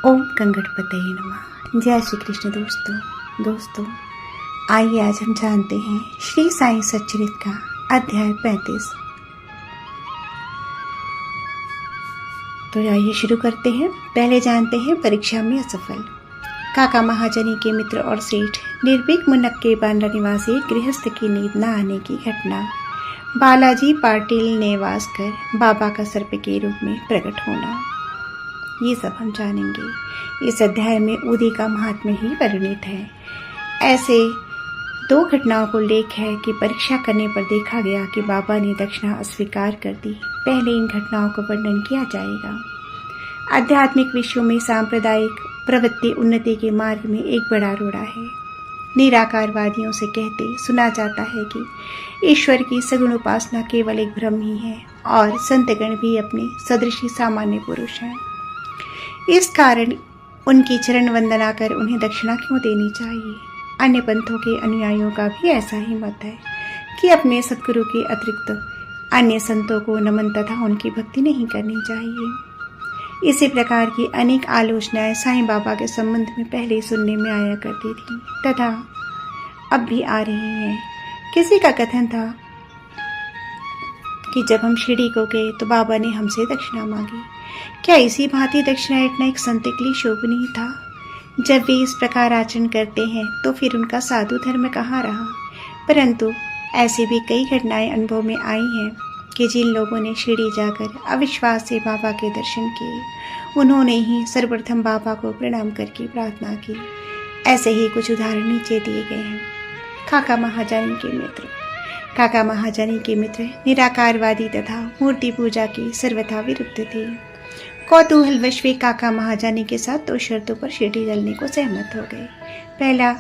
ओम गंगणपतये नमः। जय श्री कृष्ण दोस्तों आइए आज हम जानते हैं श्री साईं सच्चरित्र का अध्याय 35। तो आइए शुरू करते हैं। पहले जानते हैं परीक्षा में असफल। काका महाजनी के मित्र और सेठ निर्भीक मुनक्के बांद्रा निवासी गृहस्थ की नींद न आने की घटना, बालाजी पाटिल नेवासकर बाबा का सर्प के रूप में प्रकट होना, ये सब हम जानेंगे। इस अध्याय में उदी का महात्म्य ही वर्णित है। ऐसे दो घटनाओं को उल्लेख है कि परीक्षा करने पर देखा गया कि बाबा ने दक्षिणा अस्वीकार कर दी। पहले इन घटनाओं का वर्णन किया जाएगा। आध्यात्मिक विषयों में सांप्रदायिक प्रवृत्ति उन्नति के मार्ग में एक बड़ा रोड़ा है। निराकारवादियों से कहते सुना जाता है कि ईश्वर की सगुण उपासना केवल एक भ्रम ही है और संतगण भी अपने सदृशी सामान्य पुरुष हैं। इस कारण उनकी चरण वंदना कर उन्हें दक्षिणा क्यों देनी चाहिए। अन्य पंथों के अनुयायियों का भी ऐसा ही मत है कि अपने सद्गुरु के अतिरिक्त अन्य संतों को नमन तथा उनकी भक्ति नहीं करनी चाहिए। इसी प्रकार की अनेक आलोचनाएं साईं बाबा के संबंध में पहले सुनने में आया करती थी तथा अब भी आ रही हैं। किसी का कथन था कि जब हम शिरडी को गए तो बाबा ने हमसे दक्षिणा मांगी। क्या इसी भांति दक्षिणा इतना एक संत के लिए शोभनीय था? जब वे इस प्रकार आचरण करते हैं तो फिर उनका साधु धर्म कहाँ रहा? परंतु ऐसी भी कई घटनाएं अनुभव में आई हैं कि जिन लोगों ने शिरडी जाकर अविश्वास से बाबा के दर्शन किए, उन्होंने ही सर्वप्रथम बाबा को प्रणाम करके प्रार्थना की। ऐसे ही कुछ उदाहरण नीचे दिए गए हैं। काका महाजनी के मित्र। काका महाजनी के मित्र निराकारवादी तथा मूर्ति पूजा की सर्वथा विरुद्ध थे। कौतूहलवश वे काका महाजनी के साथ दो शर्तों पर शिरडी चलने को सहमत हो गए। पहला,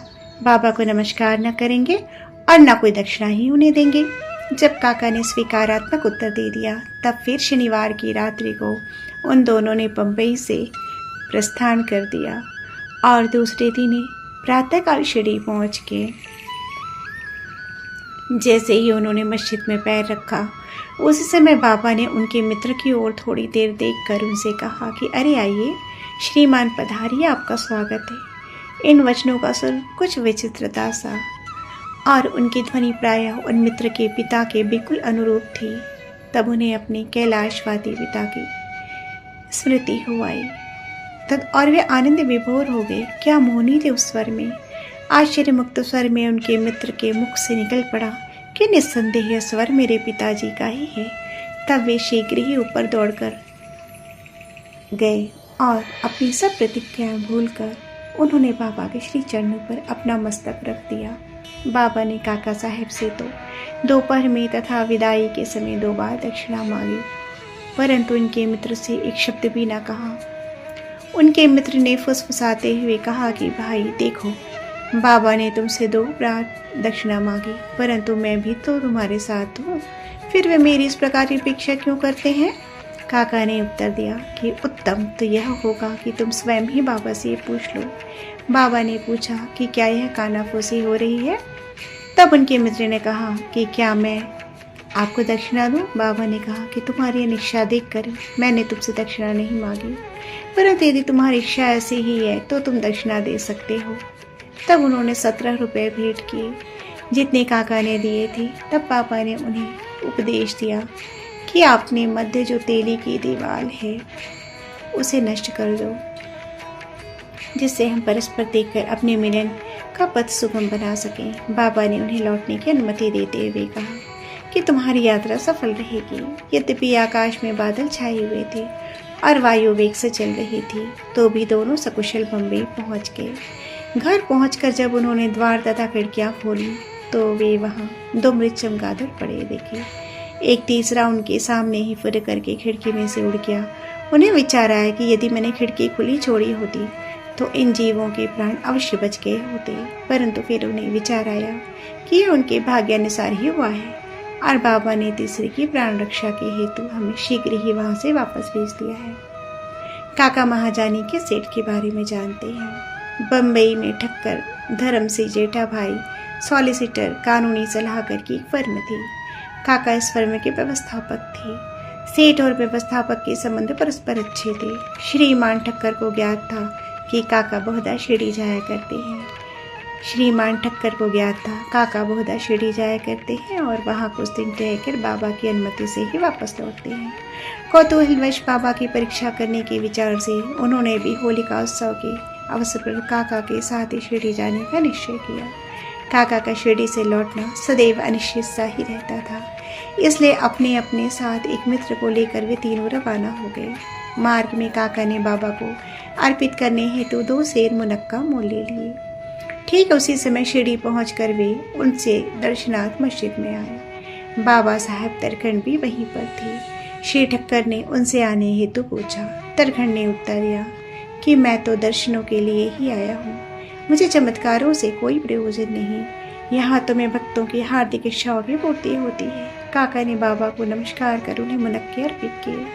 बाबा को नमस्कार न करेंगे और न कोई दक्षिणा ही उन्हें देंगे। जब काका ने स्वीकारात्मक उत्तर दे दिया तब फिर शनिवार की रात्रि को उन दोनों ने बम्बई से प्रस्थान कर दिया और दूसरे दिन प्रातःकाल शिरडी पहुंच के जैसे ही उन्होंने मस्जिद में पैर रखा, उस समय बाबा ने उनके मित्र की ओर थोड़ी देर देखकर उनसे कहा कि अरे आइए श्रीमान पधारिए, आपका स्वागत है। इन वचनों का सुर कुछ विचित्रता सा और उनकी ध्वनि प्रायः उन मित्र के पिता के बिल्कुल अनुरूप थी। तब उन्हें अपने कैलाशवादी पिता की स्मृति हो आई तब और वे आनंद विभोर हो गए। क्या मोहनी थे उस स्वर में। आश्चर्य मुक्त स्वर में उनके मित्र के मुख से निकल पड़ा कि निस्संदेह स्वर मेरे पिताजी का ही है। तब वे शीघ्र ही ऊपर दौड़कर गए और अपनी सब प्रतिज्ञाएं भूलकर उन्होंने बाबा के श्री चरणों पर अपना मस्तक रख दिया। बाबा ने काका साहब से तो दोपहर में तथा विदाई के समय 2 बार दक्षिणा मांगी, परंतु उनके मित्र से एक शब्द भी न कहा। उनके मित्र ने फुसफुसाते हुए कहा कि भाई देखो, बाबा ने तुमसे 2 बार दक्षिणा मांगी, परंतु मैं भी तो तुम्हारे साथ हूँ, फिर वे मेरी इस प्रकार की अपेक्षा क्यों करते हैं? काका ने उत्तर दिया कि उत्तम तो यह होगा कि तुम स्वयं ही बाबा से ये पूछ लो। बाबा ने पूछा कि क्या यह कानाफूसी हो रही है? तब उनके मित्र ने कहा कि क्या मैं आपको दक्षिणा दूं? बाबा ने कहा कि तुम्हारी निष्ठा देखकर मैंने तुमसे दक्षिणा नहीं मांगी, परंतु यदि तुम्हारी इच्छा ऐसी ही है तो तुम दक्षिणा दे सकते हो। तब उन्होंने 17 रुपये भेंट किए, जितने काका ने दिए थे। तब पापा ने उन्हें उपदेश दिया कि आपने मध्य जो तेली की दीवार है उसे नष्ट कर दो, जिससे हम परस्पर देखकर अपने मिलन का पथ सुगम बना सकें। बाबा ने उन्हें लौटने की अनुमति देते हुए कहा कि तुम्हारी यात्रा सफल रहेगी। यद्यपि आकाश में बादल छाए हुए थे और वायु वेग से चल रही थी, तो भी दोनों सकुशल बम्बई पहुंच गए। घर पहुंचकर जब उन्होंने द्वार तथा खिड़कियां खोली तो वे वहां 2 मृत चमगादड़ पड़े देखे। एक तीसरा उनके सामने ही फुर करके खिड़की में से उड़ गया। उन्हें विचार आया कि यदि मैंने खिड़की खुली छोड़ी होती तो इन जीवों के प्राण अवश्य बच गए होते, परंतु फिर उन्हें विचार आया कि यह उनके भाग्यानुसार ही हुआ है और बाबा ने तीसरे की प्राण रक्षा के हेतु हमें शीघ्र ही वहां से वापस भेज दिया है। काका महाजनी के सेठ के बारे में जानते हैं। बम्बई में ठक्कर धर्म से जेठा भाई सॉलिसिटर कानूनी सलाहकार की एक फर्म थी। काका इस फर्म के व्यवस्थापक थे। सेठ और व्यवस्थापक के संबंध परस्पर अच्छे थे। श्रीमान ठक्कर को ज्ञात था कि काका बहुधा शिरडी जाया करते हैं। श्रीमान ठक्कर को ज्ञात था काका बहुधा शिरडी जाया करते हैं और वहाँ कुछ दिन रहकर बाबा की अनुमति से ही वापस लौटते हैं। कौतूहलवश बाबा की परीक्षा करने के विचार से उन्होंने भी होलिका उत्सव के अवसर पर काका के साथ ही शिरडी जाने का निश्चय किया। काका का शिरडी से लौटना सदैव अनिश्चित सा ही रहता था, इसलिए अपने अपने साथ एक मित्र को लेकर वे तीनों रवाना हो गए। मार्ग में काका ने बाबा को अर्पित करने हेतु 2 सेर मुनक्का मोल ले लिए। ठीक उसी समय शिरडी पहुंचकर वे उनसे दर्शनार्थ मस्जिद में आए। बाबा साहब तरखंड भी वहीं पर थे। श्री ठक्कर ने उनसे आने हेतु पूछा। तरखंड ने उत्तर दिया कि मैं तो दर्शनों के लिए ही आया हूँ, मुझे चमत्कारों से कोई प्रयोजन नहीं। यहाँ तो मैं भक्तों की हार्दिक इच्छाओं की पूर्ति होती है। काका ने बाबा को नमस्कार कर उन्हें मुनक्के अर्पित किए।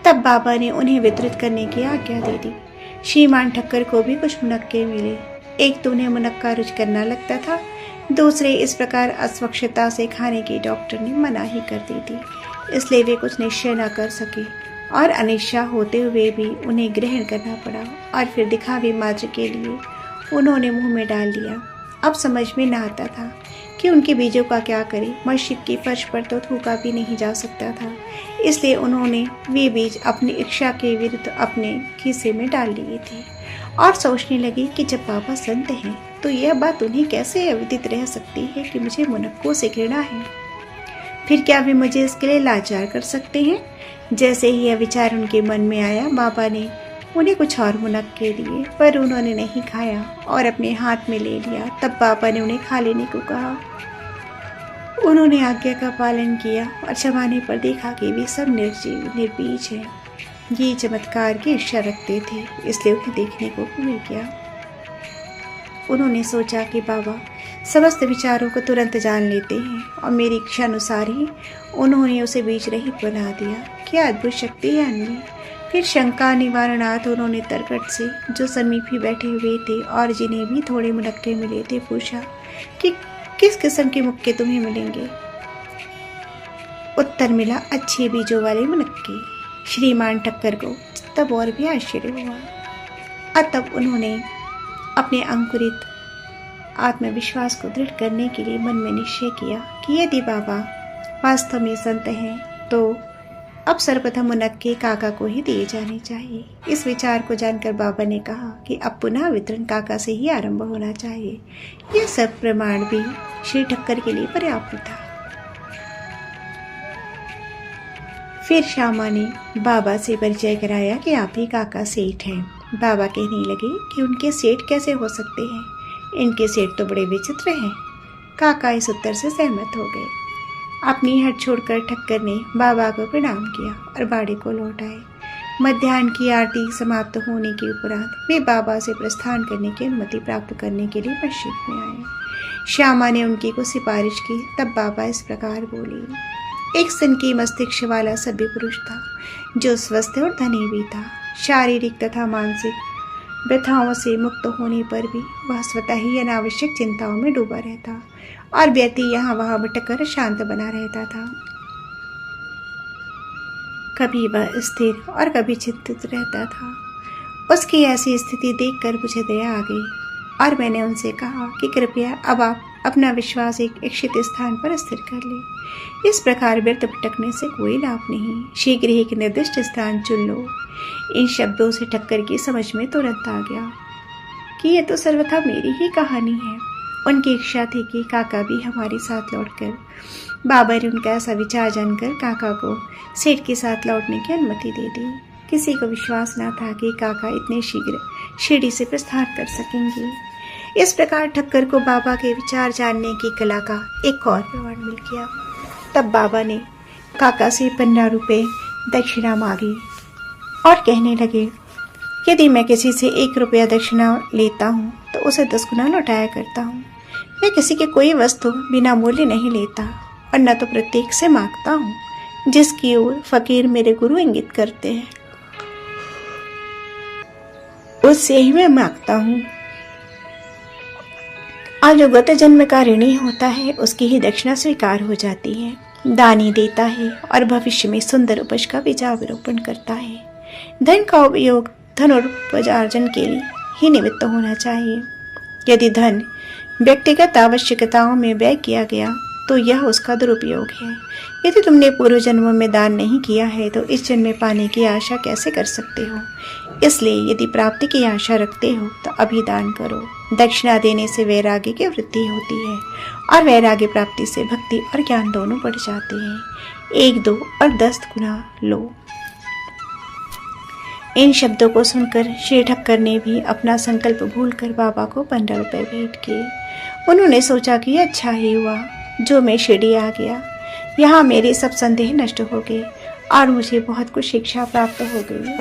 तब बाबा ने उन्हें वितरित करने की आज्ञा दे दी। श्रीमान ठक्कर को भी कुछ मुनक्के मिले। एक तो उन्हें मुनक्का रुचिकर न लगता था, दूसरे इस प्रकार अस्वच्छता से खाने की डॉक्टर ने मना ही कर दी थी, इसलिए वे कुछ निश्चय न कर सके और अनिच्छा होते हुए भी उन्हें ग्रहण करना पड़ा और फिर दिखावे मात्र के लिए उन्होंने मुंह में डाल लिया। अब समझ में न आता था कि उनके बीजों का क्या करें। मस्जिद की फर्श पर तो थूका भी नहीं जा सकता था, इसलिए उन्होंने वे बीज अपनी इच्छा के विरुद्ध अपने खीसे में डाल लिए थे और सोचने लगी कि जब बाबा संत हैं तो यह बात उन्हें कैसे अविदित रह सकती है कि मुझे मुनक्कों से घृणा है। फिर क्या वे मुझे इसके लिए लाचार कर सकते हैं? जैसे ही यह विचार उनके मन में आया, बाबा ने उन्हें कुछ और मुनक्के दिए, पर उन्होंने नहीं खाया और अपने हाथ में ले लिया। तब बाबा ने उन्हें खा लेने को कहा। उन्होंने आज्ञा का पालन किया और चबाने पर देखा कि वे सब निर्जीव निर्बीज हैं। ये चमत्कार की इच्छा रखते थे, इसलिए उन्हें देखने को मिल गया। उन्होंने सोचा कि बाबा समस्त विचारों को तुरंत जान लेते हैं और मेरी इच्छा अनुसार ही उन्होंने उसे बीज रहित बना दिया। क्या अद्भुत शक्ति है उनमें। फिर शंका निवारणार्थ उन्होंने तरकट से जो समीप ही बैठे हुए थे और जिन्हें भी थोड़े मुनक्के मिले थे पूछा कि किस किस्म के मुक्के तुम्हें मिलेंगे। उत्तर मिला, अच्छे बीजों वाले मुनक्के। श्रीमान ठक्कर को तब और भी आश्चर्य हुआ और तब उन्होंने अपने अंकुरित आत्मविश्वास को दृढ़ करने के लिए मन में निश्चय किया कि यदि बाबा वास्तव में संत हैं तो अब सर्वप्रथम मुनक्के काका को ही दिए जाने चाहिए। इस विचार को जानकर बाबा ने कहा कि अब पुनः वितरण काका से ही आरंभ होना चाहिए। यह सब प्रमाण भी श्री ठक्कर के लिए पर्याप्त था। फिर श्यामा ने बाबा से परिचय कराया कि आप ही काका सेठ हैं। बाबा कहने लगे कि उनके सेठ कैसे हो सकते हैं, इनके सेठ तो बड़े विचित्र हैं। काका इस उत्तर से सहमत हो गए। अपनी हट छोड़कर ठक्कर ने बाबा को प्रणाम किया और बाड़े को लौट आए। मध्याह्न की आरती समाप्त होने के उपरांत वे बाबा से प्रस्थान करने की अनुमति प्राप्त करने के लिए मस्जिद में आए। श्यामा ने उनकी को सिफारिश की। तब बाबा इस प्रकार बोले। एक सन की मस्तिष्क वाला सभ्य पुरुष था जो स्वस्थ और धनी भी था। शारीरिक तथा मानसिक व्यथाओं से मुक्त होने पर भी वह स्वतः ही अनावश्यक चिंताओं में डूबा रहता और व्यक्ति यहाँ वहाँ भटककर शांत बना रहता था। कभी वह स्थिर और कभी चिंतित रहता था। उसकी ऐसी स्थिति देखकर मुझे दया आ गई और मैंने उनसे कहा कि कृपया अब आप अपना विश्वास एक इच्छित स्थान पर स्थिर कर लें। इस प्रकार व्यर्थ भटकने से कोई लाभ नहीं। शीघ्र ही एक निर्दिष्ट स्थान चुन लो। इन शब्दों से ठक्कर की समझ में तुरंत आ गया कि यह तो सर्वथा मेरी ही कहानी है। उनकी इच्छा थी कि काका भी हमारे साथ लौटकर। बाबा ने उनका ऐसा विचार जानकर काका को सेठ के साथ लौटने की अनुमति दे दी। किसी को विश्वास न था कि काका इतने शीघ्र शिरडी से प्रस्थान कर सकेंगे। इस प्रकार ठक्कर को बाबा के विचार जानने की कला का एक और प्रमाण मिल गया। तब बाबा ने काका से 15 रुपये दक्षिणा मांगी और कहने लगे, यदि मैं किसी से 1 रुपया दक्षिणा लेता हूँ तो उसे 10 गुना लौटाया करता हूँ। मैं किसी की कोई वस्तु बिना मूल्य नहीं लेता और न तो प्रत्येक से मांगता हूँ। जिसकी ओर फकीर मेरे गुरु इंगित करते हैं उससे ही मैं मांगता हूँ। और जो गत जन्म का ऋणी होता है उसकी ही दक्षिणा स्वीकार हो जाती है। दानी देता है और भविष्य में सुंदर उपज का बीजारोपण करता है। धन का उपयोग धन और उपार्जन के लिए ही निमित्त होना चाहिए। यदि धन व्यक्तिगत आवश्यकताओं में व्यय किया गया तो यह उसका दुरुपयोग है। यदि तुमने पूर्व जन्मों में दान नहीं किया है तो इस जन्म में पाने की आशा कैसे कर सकते हो। इसलिए यदि प्राप्ति की आशा रखते हो तो अभी दान करो। दक्षिणा देने से वैराग्य की वृद्धि होती है और वैराग्य प्राप्ति से भक्ति और ज्ञान दोनों बढ़ जाते हैं। 1, 2 और 10 गुना लो। इन शब्दों को सुनकर श्री ठक्कर ने भी अपना संकल्प भूलकर बाबा को 15 रुपए भेंट किए। उन्होंने सोचा कि अच्छा ही हुआ जो मैं शिरडी आ गया। यहाँ मेरे सब संदेह नष्ट हो गए और मुझे बहुत कुछ शिक्षा प्राप्त हो गई।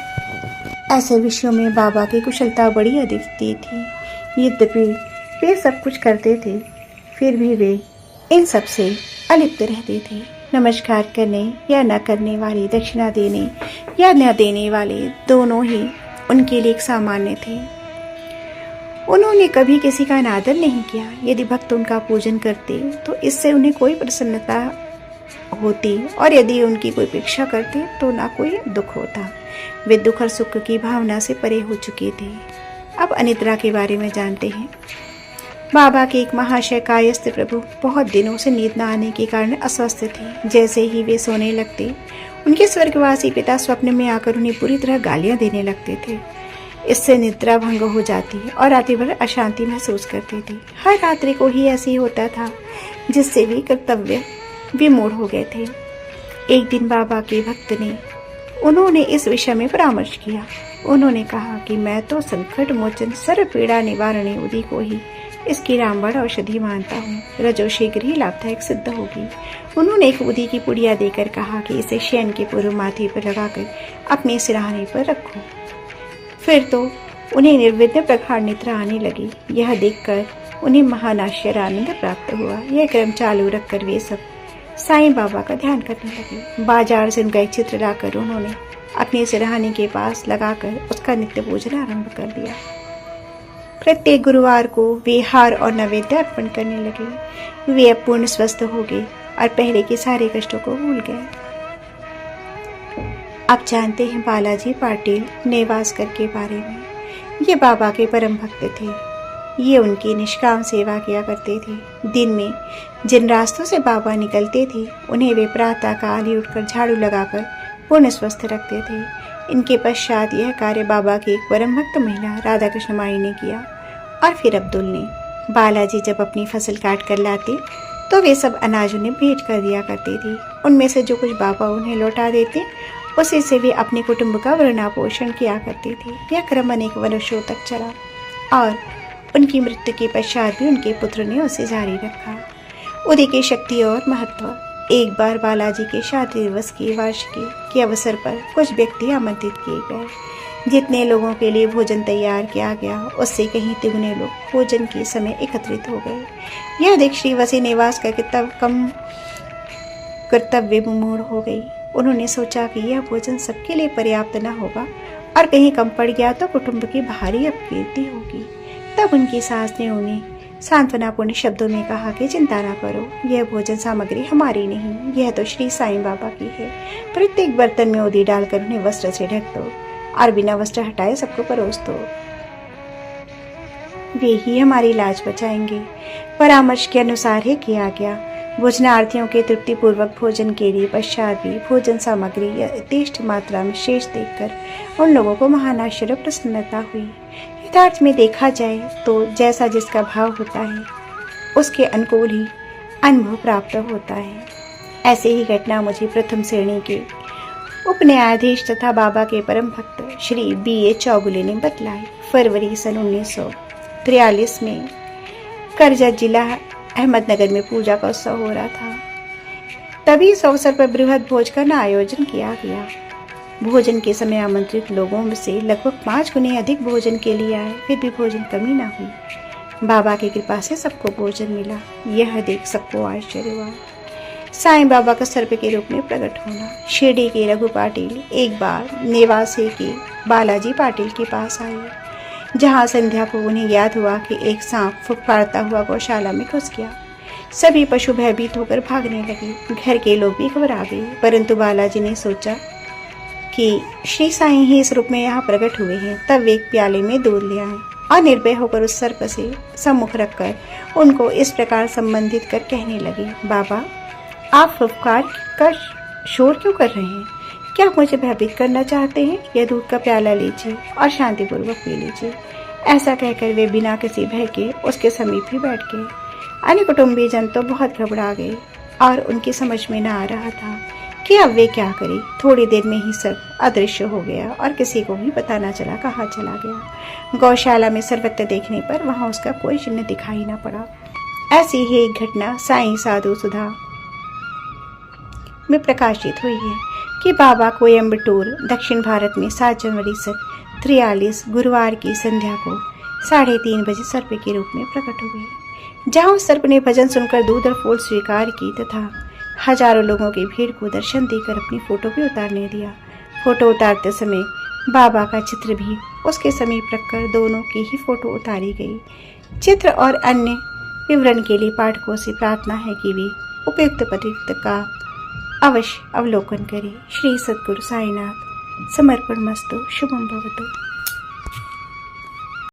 ऐसे विषयों में बाबा की कुशलता बड़ी अद्वितीय थी। यद्यपि वे सब कुछ करते थे फिर भी वे इन सब से अलिप्त रहते थे। नमस्कार करने या न करने वाले, दक्षिणा देने या न देने वाले दोनों ही उनके लिए सामान्य थे। उन्होंने कभी किसी का अनादर नहीं किया। यदि भक्त उनका पूजन करते तो इससे उन्हें कोई प्रसन्नता होती और यदि उनकी कोई अपेक्षा करते तो ना कोई दुख होता। वे दुख और सुख की भावना से परे हो चुके थे। अब अनिद्रा के बारे में जानते हैं। बाबा के एक महाशय कायस्थ प्रभु बहुत दिनों से नींद न आने के कारण अस्वस्थ थे। जैसे ही वे सोने लगते उनके स्वर्गवासी पिता स्वप्न में आकर उन्हें पूरी तरह गालियां देने लगते थे। इससे निद्रा भंग हो जाती और रात्रि भर अशांति महसूस करते थे। हर रात्रि को ही ऐसे ही होता था जिससे वे कर्तव्य विमूढ़ हो गए थे। एक दिन बाबा के भक्त ने उन्होंने इस विषय में परामर्श किया। उन्होंने कहा कि मैं तो संकट मोचन सर्व पीड़ा निवारणी उदी को ही इसकी रामबाण औषधि मानता हूँ। रजो शीघ्र ही लाभदायक सिद्ध होगी। उन्होंने एक उदी की पुड़िया देकर कहा कि इसे शयन के पूर्व माथे पर लगाकर अपने सिरहाने पर रखो। फिर तो उन्हें निर्विघ्न प्रगाढ़ निद्रा आने लगी। यह देखकर उन्हें महान आश्चर्य आनंद प्राप्त हुआ। यह क्रम चालू रखकर वे सब साईं बाबा का ध्यान करने लगे। बाजार से उनका एक चित्र लाकर उन्होंने अपने सिरहाने के पास लगाकर उसका नित्य पूजन आरंभ कर दिया। प्रत्येक गुरुवार को वे हार और नैवेद्य अर्पण करने लगे। वे अब पूर्ण स्वस्थ हो गए और पहले के सारे कष्टों को भूल गए। आप जानते हैं बालाजी पाटिल नेवासकर के बारे में। ये बाबा के परम भक्त थे। ये उनकी निष्काम सेवा किया करते थे। दिन में जिन रास्तों से बाबा निकलते थे उन्हें वे प्रातः काल ही उठकर झाड़ू लगाकर पूर्ण स्वस्थ रखते थे। इनके पश्चात यह कार्य बाबा की एक परम भक्त महिला राधा कृष्ण माई ने किया और फिर अब्दुल ने। बालाजी जब अपनी फसल काट कर लाते तो वे सब अनाज उन्हें भेंट कर दिया करते थे। उनमें से जो कुछ बाबा उन्हें लौटा देते उसी से वे अपने कुटुंब का भरण पोषण किया करते थे। यह क्रम अनेक वर्षों तक चला और उनकी मृत्यु के पश्चात भी उनके पुत्र ने उसे जारी रखा। उदय की शक्ति और महत्व। एक बार बालाजी के शादी दिवस की वार्षिकी के अवसर पर कुछ व्यक्ति आमंत्रित किए गए। जितने लोगों के लिए भोजन तैयार किया गया उससे कहीं तिगुने लोग भोजन के समय एकत्रित हो गए। यह देख श्री वसी निवास का कम कर्तव्य विमूढ़ हो गई। उन्होंने सोचा कि यह भोजन सबके लिए पर्याप्त न होगा और कहीं कम पड़ गया तो कुटुंब की भारी अपकीर्ति होगी। तब उनकी सास ने उन्हें सांत्वनापूर्ण शब्दों में कहा कि चिंता न करो, यह भोजन सामग्री हमारी नहीं, यह तो श्री साईं बाबा की है। प्रत्येक बर्तन में उदी डालकर उन्हें वस्त्र से ढक दो और बिना वस्त्र हटाए सबको परोस दो, वे ही हमारी लाज बचाएंगे। परामर्श के अनुसार ही किया गया। भोजनार्थियों के तृप्तिपूर्वक भोजन के लिए पश्चात भी भोजन सामग्री यथेष्ट मात्रा में शेष देखकर उन लोगों को महान आश्चर्य प्रसन्नता हुई। यथार्थ में देखा जाए तो जैसा जिसका भाव होता है उसके अनुकूल ही अनुभव प्राप्त होता है। ऐसे ही घटना मुझे प्रथम श्रेणी के उप न्यायाधीश तथा बाबा के परम भक्त श्री B.A. चौगुले ने बतलाई। फरवरी सन 1943 में करजत जिला अहमदनगर में पूजा का उत्सव हो रहा था। तभी इस अवसर पर बृहद भोज का आयोजन किया गया। भोजन के समय आमंत्रित लोगों में से लगभग 5 गुने अधिक भोजन के लिए आए, फिर भी भोजन कमी न हुई। बाबा की कृपा से सबको भोजन मिला। यह देख सबको आश्चर्य हुआ। साईं बाबा का सर्प के रूप में प्रकट होना। शिरडी के रघु पाटिल एक बार नेवासे के बालाजी पाटिल के पास आए, जहां संध्या को उन्हें याद हुआ कि एक सांप फुफकारता हुआ गौशाला में घुस गया। सभी पशु भयभीत होकर भागने लगे। घर के लोग भी घबरा गए, परंतु बालाजी ने सोचा कि श्री साईं ही इस रूप में यहाँ प्रकट हुए हैं। तब वे एक प्याले में दूध ले आए और निर्भय होकर उस सर्प से सम्मुख रखकर उनको इस प्रकार संबंधित कर कहने लगे, बाबा, आप फुफकार का शोर क्यों कर रहे हैं? क्या मुझे भयभीत करना चाहते हैं? यह दूध का प्याला लीजिए और शांतिपूर्वक पी लीजिए। ऐसा कहकर वे बिना किसी भय के उसके समीप ही बैठ गए। अन्य कुटुंबी जन तो बहुत घबरा गए और उनकी समझ में न आ रहा था कि अब वे क्या करें। थोड़ी देर में ही सब अदृश्य हो गया और किसी को भी पता न चला कहाँ चला गया। गौशाला में सर्वत्र देखने पर वहां उसका कोई चिन्ह दिखाई न पड़ा। ऐसी ही एक घटना साईं साधु सुधा में प्रकाशित हुई है कि बाबा कोयम्बटूर दक्षिण भारत में 7 जनवरी 43 गुरुवार की संध्या को 3:30 बजे सर्प के रूप में प्रकट हुए। जहां उस सर्प ने भजन सुनकर दूध और फूल स्वीकार की तथा हजारों लोगों की भीड़ को दर्शन देकर अपनी फोटो भी उतारने दिया। फोटो उतारते समय बाबा का चित्र भी उसके समीप रखकर दोनों की ही फोटो उतारी गई। चित्र और अन्य विवरण के लिए पाठकों से प्रार्थना है कि वे उपयुक्त पत्रिका का अवश्य अवलोकन करें। श्री सद्गुरु साईनाथ समर्पण मस्तु। शुभम भवतु।